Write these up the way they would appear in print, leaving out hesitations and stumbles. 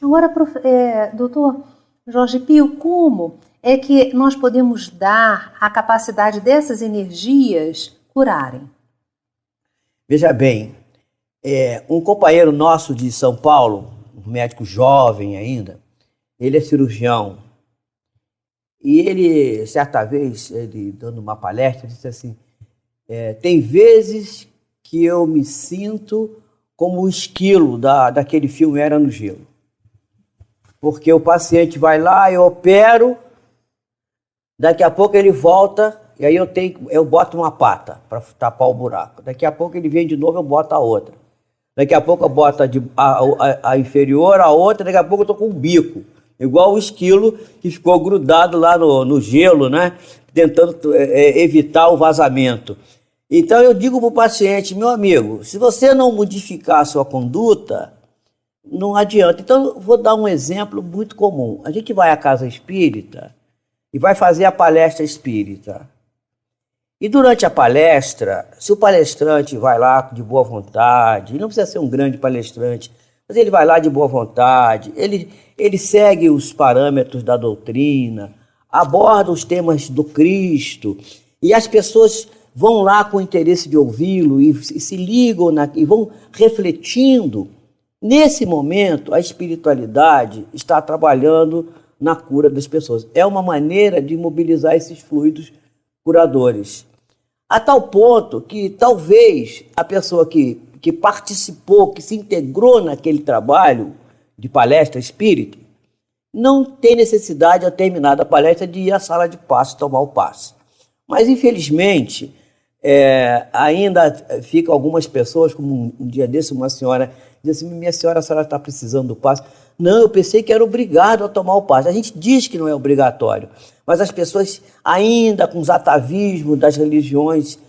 Agora, doutor Jorge Pio, como é que nós podemos dar a capacidade dessas energias curarem? Veja bem, um companheiro nosso de São Paulo, um médico jovem ainda, ele é cirurgião. E ele, certa vez, ele dando uma palestra, disse assim, tem vezes que eu me sinto como o esquilo daquele filme Era no Gelo. Porque o paciente vai lá, eu opero, daqui a pouco ele volta, e aí eu boto uma pata para tapar o buraco. Daqui a pouco ele vem de novo, eu boto a outra. Daqui a pouco eu boto a inferior, a outra, daqui a pouco eu estou com um bico. Igual o esquilo que ficou grudado lá no gelo, né? Tentando evitar o vazamento. Então eu digo para o paciente, meu amigo, se você não modificar a sua conduta, não adianta. Então eu vou dar um exemplo muito comum. A gente vai à casa espírita e vai fazer a palestra espírita. E durante a palestra, se o palestrante vai lá de boa vontade, não precisa ser um grande palestrante, mas ele vai lá de boa vontade, ele segue os parâmetros da doutrina, aborda os temas do Cristo, e as pessoas vão lá com o interesse de ouvi-lo e se ligam e vão refletindo. Nesse momento, a espiritualidade está trabalhando na cura das pessoas. É uma maneira de mobilizar esses fluidos curadores. A tal ponto que talvez a pessoa que participou, que se integrou naquele trabalho de palestra espírita, não tem necessidade, ao terminar a palestra, de ir à sala de passe tomar o passe. Mas, infelizmente, ainda ficam algumas pessoas, como um dia desse, uma senhora, diz assim, minha senhora, a senhora está precisando do passe? Não, eu pensei que era obrigado a tomar o passe. A gente diz que não é obrigatório, mas as pessoas ainda com os atavismos das religiões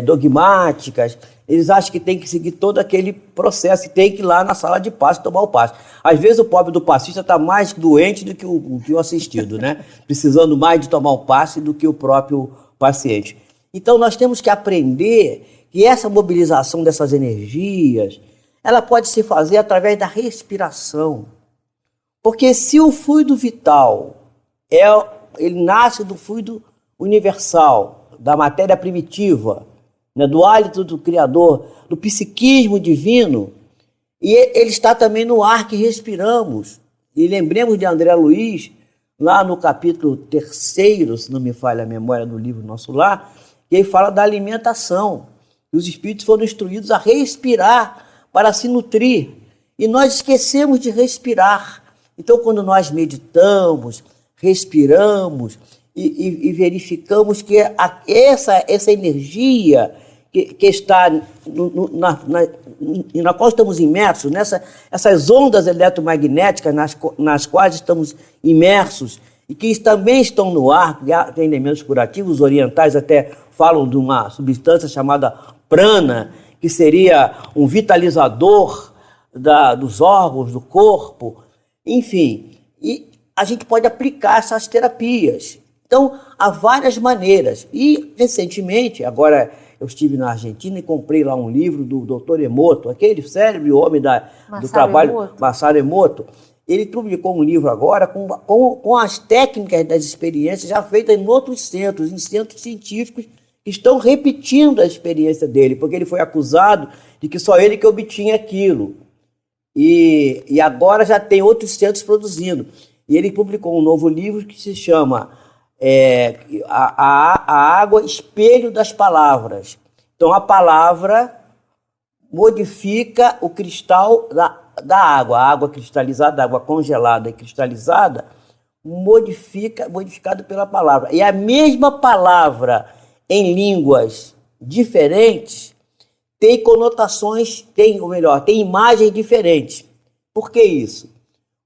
dogmáticas, eles acham que tem que seguir todo aquele processo, e tem que ir lá na sala de passe tomar o passe. Às vezes o pobre do passista está mais doente do que o assistido, né? Precisando mais de tomar o passe do que o próprio paciente. Então nós temos que aprender que essa mobilização dessas energias, ela pode se fazer através da respiração. Porque se o fluido vital, ele nasce do fluido universal, da matéria primitiva, né, do hálito do Criador, do psiquismo divino, e ele está também no ar que respiramos. E lembremos de André Luiz, lá no capítulo 3º, se não me falha a memória, do livro Nosso Lar, que ele fala da alimentação. Os espíritos foram instruídos a respirar para se nutrir. E nós esquecemos de respirar. Então, quando nós meditamos, respiramos e verificamos que essa energia que está na qual estamos imersos, essas ondas eletromagnéticas nas quais estamos imersos e que também estão no ar, tem elementos curativos, os orientais até falam de uma substância chamada prana, que seria um vitalizador dos órgãos do corpo, enfim, e a gente pode aplicar essas terapias. Então, há várias maneiras. E, recentemente, agora eu estive na Argentina e comprei lá um livro do Dr. Emoto, aquele cérebro homem do trabalho, Masaru Emoto. Ele publicou um livro agora com as técnicas das experiências já feitas em outros centros, em centros científicos, que estão repetindo a experiência dele, porque ele foi acusado de que só ele que obtinha aquilo. E agora já tem outros centros produzindo. E ele publicou um novo livro que se chama A Água Espelho das Palavras. Então a palavra modifica o cristal da água, a água cristalizada, a água congelada e cristalizada, modificado pela palavra. E a mesma palavra em línguas diferentes tem conotações, tem imagens diferentes. Por que isso?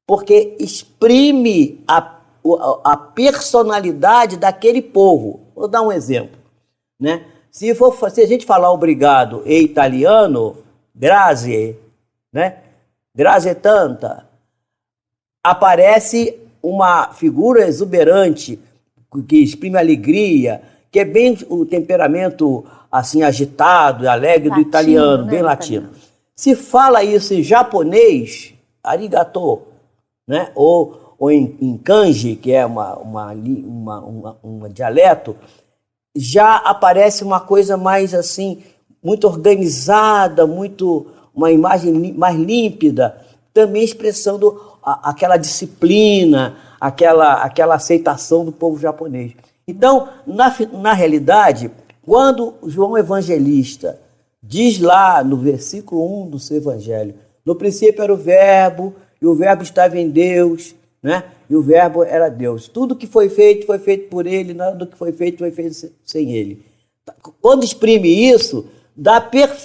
Porque exprime a personalidade daquele povo. Vou dar um exemplo, né? Se a gente falar obrigado em italiano, grazie, né? Grazie tanta, aparece uma figura exuberante que exprime alegria, que é bem o temperamento assim agitado e alegre latino, do italiano, né? Bem latino. Se fala isso em japonês, arigato, né? Ou em kanji, que é um dialeto, já aparece uma coisa mais assim, muito organizada, uma imagem mais límpida, também expressando aquela disciplina, aquela aceitação do povo japonês. Então, na realidade, quando João Evangelista diz lá no versículo 1 do seu Evangelho, no princípio era o Verbo, e o Verbo estava em Deus, né? E o Verbo era Deus. Tudo que foi feito por ele, nada do que foi feito sem ele. Quando exprime isso, dá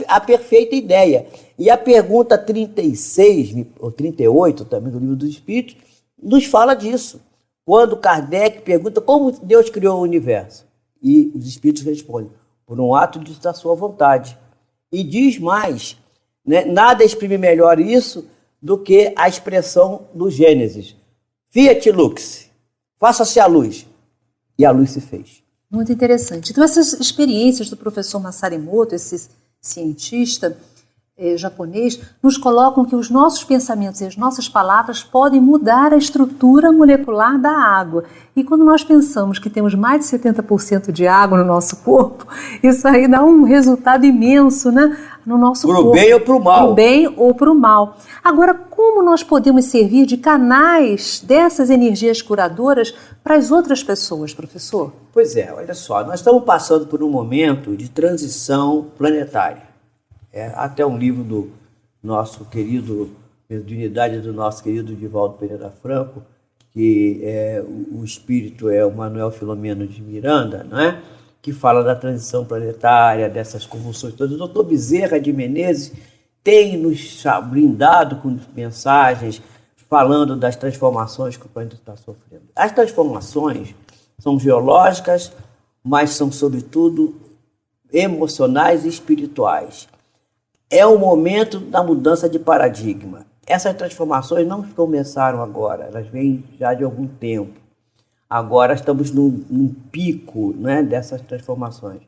a perfeita ideia. E a pergunta 36, ou 38 também do Livro dos Espíritos, nos fala disso. Quando Kardec pergunta como Deus criou o universo. E os Espíritos respondem, por um ato da sua vontade. E diz mais, né? Nada exprime melhor isso do que a expressão do Gênesis. Fiat lux, faça-se a luz. E a luz se fez. Muito interessante. Então, essas experiências do professor Masaru Emoto, esse cientista japonês, nos colocam que os nossos pensamentos e as nossas palavras podem mudar a estrutura molecular da água. E quando nós pensamos que temos mais de 70% de água no nosso corpo, isso aí dá um resultado imenso, né, no nosso corpo. Para o bem ou para o mal. Para o bem ou para o mal. Agora, como nós podemos servir de canais dessas energias curadoras para as outras pessoas, professor? Pois é, olha só, nós estamos passando por um momento de transição planetária. Até um livro do nosso querido, mediunidade do nosso querido Divaldo Pereira Franco, que o espírito é o Manuel Filomeno de Miranda, não é? Que fala da transição planetária, dessas convulsões todas. O doutor Bezerra de Menezes tem nos brindado com mensagens falando das transformações que o planeta está sofrendo. As transformações são geológicas, mas são, sobretudo, emocionais e espirituais. É o momento da mudança de paradigma. Essas transformações não começaram agora, elas vêm já de algum tempo. Agora estamos num pico, né, dessas transformações.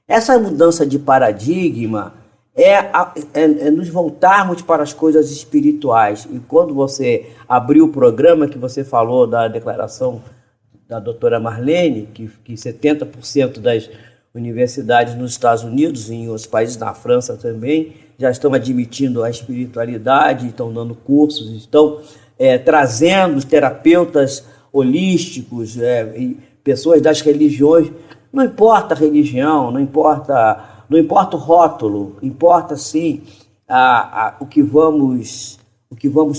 Essa mudança de paradigma é nos voltarmos para as coisas espirituais. E quando você abriu o programa que você falou da declaração da doutora Marlene, que 70% das universidades nos Estados Unidos e em outros países, na França também, já estão admitindo a espiritualidade, estão dando cursos, estão trazendo os terapeutas holísticos, pessoas das religiões. Não importa a religião, não importa o rótulo, importa sim o que vamos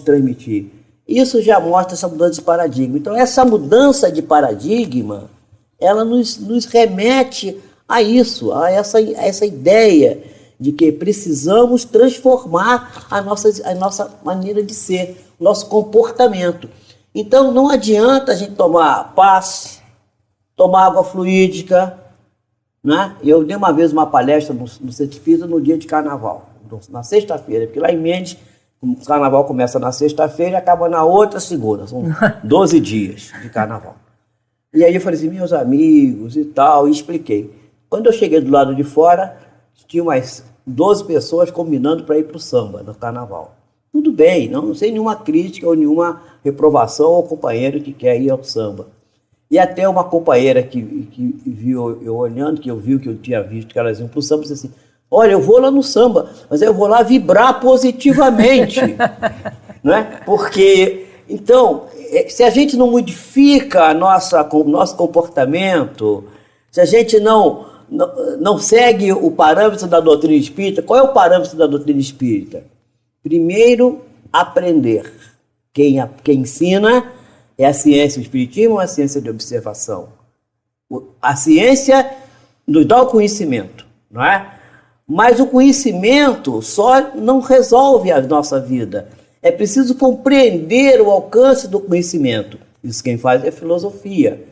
transmitir. Isso já mostra essa mudança de paradigma. Então, essa mudança de paradigma, ela nos remete a isso, a essa ideia de que precisamos transformar a nossa maneira de ser, o nosso comportamento. Então, não adianta a gente tomar paz, tomar água fluídica, né? Eu dei uma vez uma palestra no Centro Espírita no dia de Carnaval, na sexta-feira, porque lá em Mendes, o Carnaval começa na sexta-feira e acaba na outra segunda, são 12 dias de Carnaval. E aí eu falei assim, meus amigos e tal, e expliquei. Quando eu cheguei do lado de fora, tinha umas 12 pessoas combinando para ir para o samba, no Carnaval. Tudo bem, não sem nenhuma crítica ou nenhuma reprovação ao companheiro que quer ir ao samba. E até uma companheira que viu eu olhando, que eu vi que eu tinha visto que elas iam para o samba, disse assim, olha, eu vou lá no samba, mas eu vou lá vibrar positivamente. Não é? Porque, então, se a gente não modifica o nosso comportamento, se a gente não segue o parâmetro da doutrina espírita, qual é o parâmetro da doutrina espírita? Primeiro, aprender. Quem ensina é a ciência, o espiritismo ou a ciência de observação? A ciência nos dá o conhecimento, não é? Mas o conhecimento só não resolve a nossa vida. É preciso compreender o alcance do conhecimento. Isso quem faz é a filosofia,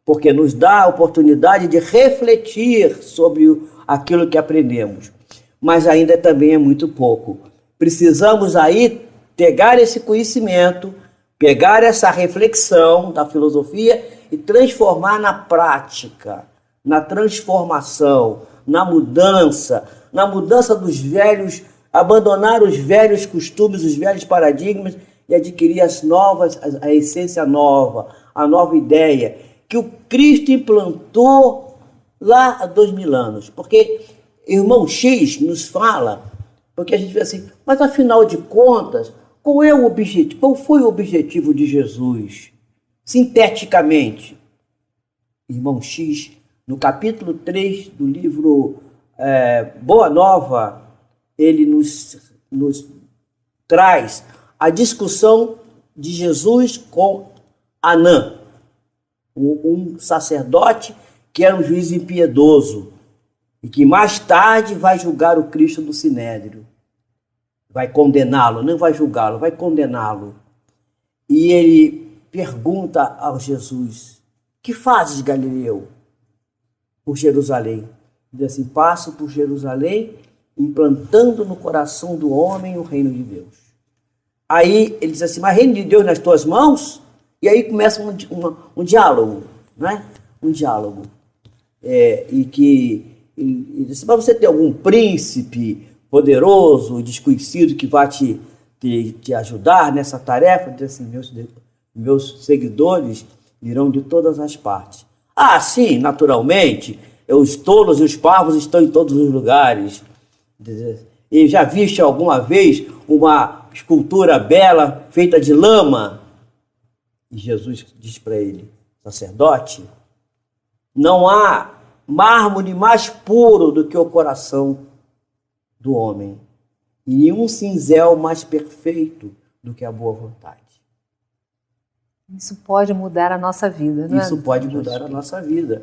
porque nos dá a oportunidade de refletir sobre aquilo que aprendemos. Mas ainda também é muito pouco. Precisamos aí pegar esse conhecimento, pegar essa reflexão da filosofia e transformar na prática, na transformação, na mudança dos velhos, abandonar os velhos costumes, os velhos paradigmas e adquirir a essência nova, a nova ideia que o Cristo implantou lá há 2000 anos. Porque irmão X nos fala, porque a gente vê assim, mas afinal de contas, qual é o objetivo? Qual foi o objetivo de Jesus? Sinteticamente, irmão X, no capítulo 3 do livro Boa Nova, ele nos traz a discussão de Jesus com Anã, um sacerdote que era um juiz impiedoso e que mais tarde vai julgar o Cristo do Sinédrio. Vai condená-lo, não vai julgá-lo, vai condená-lo. E ele pergunta ao Jesus, que fazes, Galileu, por Jerusalém? Diz assim, passo por Jerusalém, implantando no coração do homem o reino de Deus. Aí ele diz assim, mas reino de Deus nas tuas mãos? E aí começa um diálogo, não é? Um diálogo. E ele diz, mas você tem algum príncipe poderoso, desconhecido, que vai te ajudar nessa tarefa? Ele diz assim, meus seguidores virão de todas as partes. Ah, sim, naturalmente, os tolos e os parvos estão em todos os lugares. E já viste alguma vez uma escultura bela feita de lama? E Jesus diz para ele, sacerdote, não há mármore mais puro do que o coração do homem, e nenhum cinzel mais perfeito do que a boa vontade. Isso pode mudar a nossa vida, não é? Isso pode mudar a nossa vida.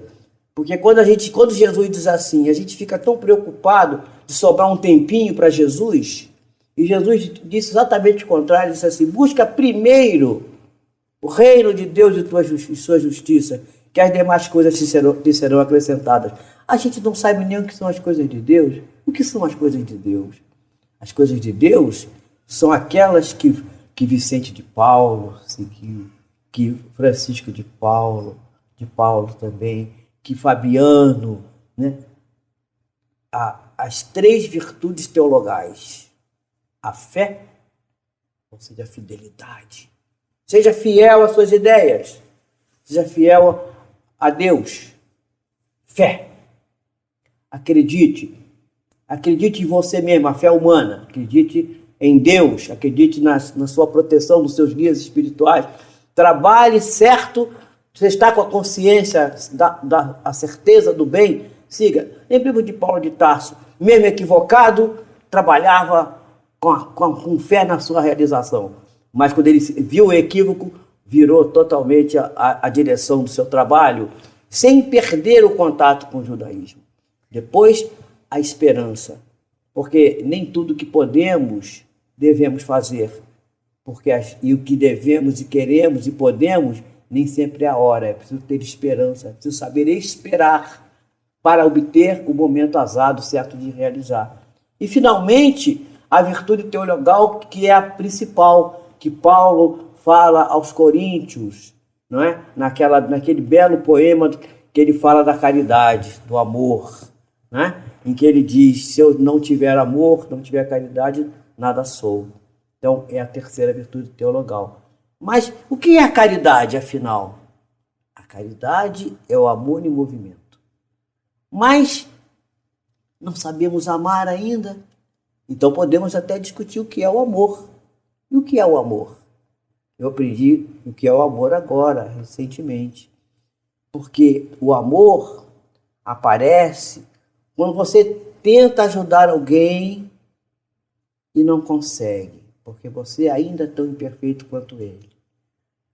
Porque quando Jesus diz assim, a gente fica tão preocupado de sobrar um tempinho para Jesus, e Jesus disse exatamente o contrário, ele disse assim, busca primeiro o reino de Deus e sua justiça, que as demais coisas te serão acrescentadas. A gente não sabe nem o que são as coisas de Deus. O que são as coisas de Deus? As coisas de Deus são aquelas que Vicente de Paulo, assim, que Francisco de Paulo também, que Fabiano, né? As 3 virtudes teologais. A fé, ou seja, a fidelidade. Seja fiel às suas ideias. Seja fiel a Deus. Fé. Acredite em você mesmo, a fé humana. Acredite em Deus. Acredite na sua proteção, nos seus guias espirituais. Trabalhe certo. Você está com a consciência, a certeza do bem? Siga. Lembre-vos de Paulo de Tarso. Mesmo equivocado, trabalhava com fé na sua realização. Mas quando ele viu o equívoco, virou totalmente a direção do seu trabalho, sem perder o contato com o judaísmo. Depois, a esperança. Porque nem tudo que podemos, devemos fazer. E o que devemos e queremos e podemos, nem sempre é a hora. É preciso ter esperança, é preciso saber esperar para obter o momento azado certo de realizar. E, finalmente, a virtude teologal, que é a principal, que Paulo fala aos Coríntios, não é? Naquele belo poema que ele fala da caridade, do amor, né? Em que ele diz, se eu não tiver amor, não tiver caridade, nada sou. Então, é a terceira virtude teologal. Mas o que é a caridade, afinal? A caridade é o amor em movimento. Mas não sabemos amar ainda. Então podemos até discutir o que é o amor. E o que é o amor? Eu aprendi o que é o amor agora, recentemente. Porque o amor aparece quando você tenta ajudar alguém e não consegue, porque você ainda é tão imperfeito quanto ele.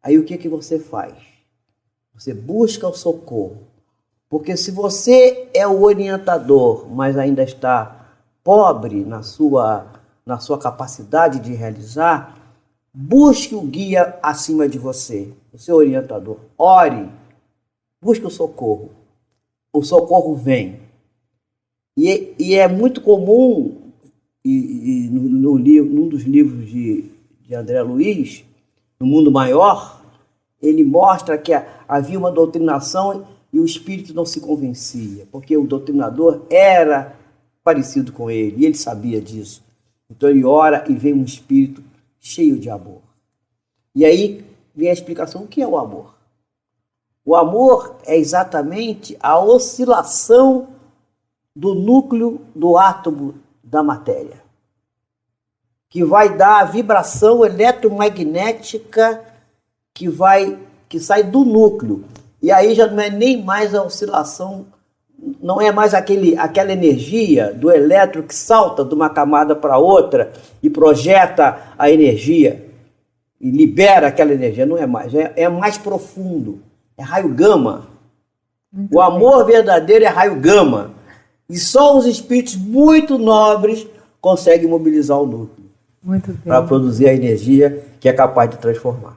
Aí o que você faz? Você busca o socorro. Porque se você é o orientador, mas ainda está pobre na sua capacidade de realizar, busque o guia acima de você, o seu orientador. Ore, busque o socorro. O socorro vem. E é muito comum, num dos livros de André Luiz, No Mundo Maior, ele mostra que havia uma doutrinação e o espírito não se convencia, porque o doutrinador era parecido com ele, e ele sabia disso. Então ele ora e vem um espírito cheio de amor. E aí vem a explicação: o que é o amor? O amor é exatamente a oscilação do núcleo do átomo da matéria, que vai dar a vibração eletromagnética que sai do núcleo. E aí já não é nem mais a oscilação, não é mais aquela energia do elétron que salta de uma camada para outra e projeta a energia e libera aquela energia. Não é mais, é mais profundo, é raio gama. O amor verdadeiro é raio gama. E só os espíritos muito nobres conseguem mobilizar o núcleo para produzir a energia que é capaz de transformar.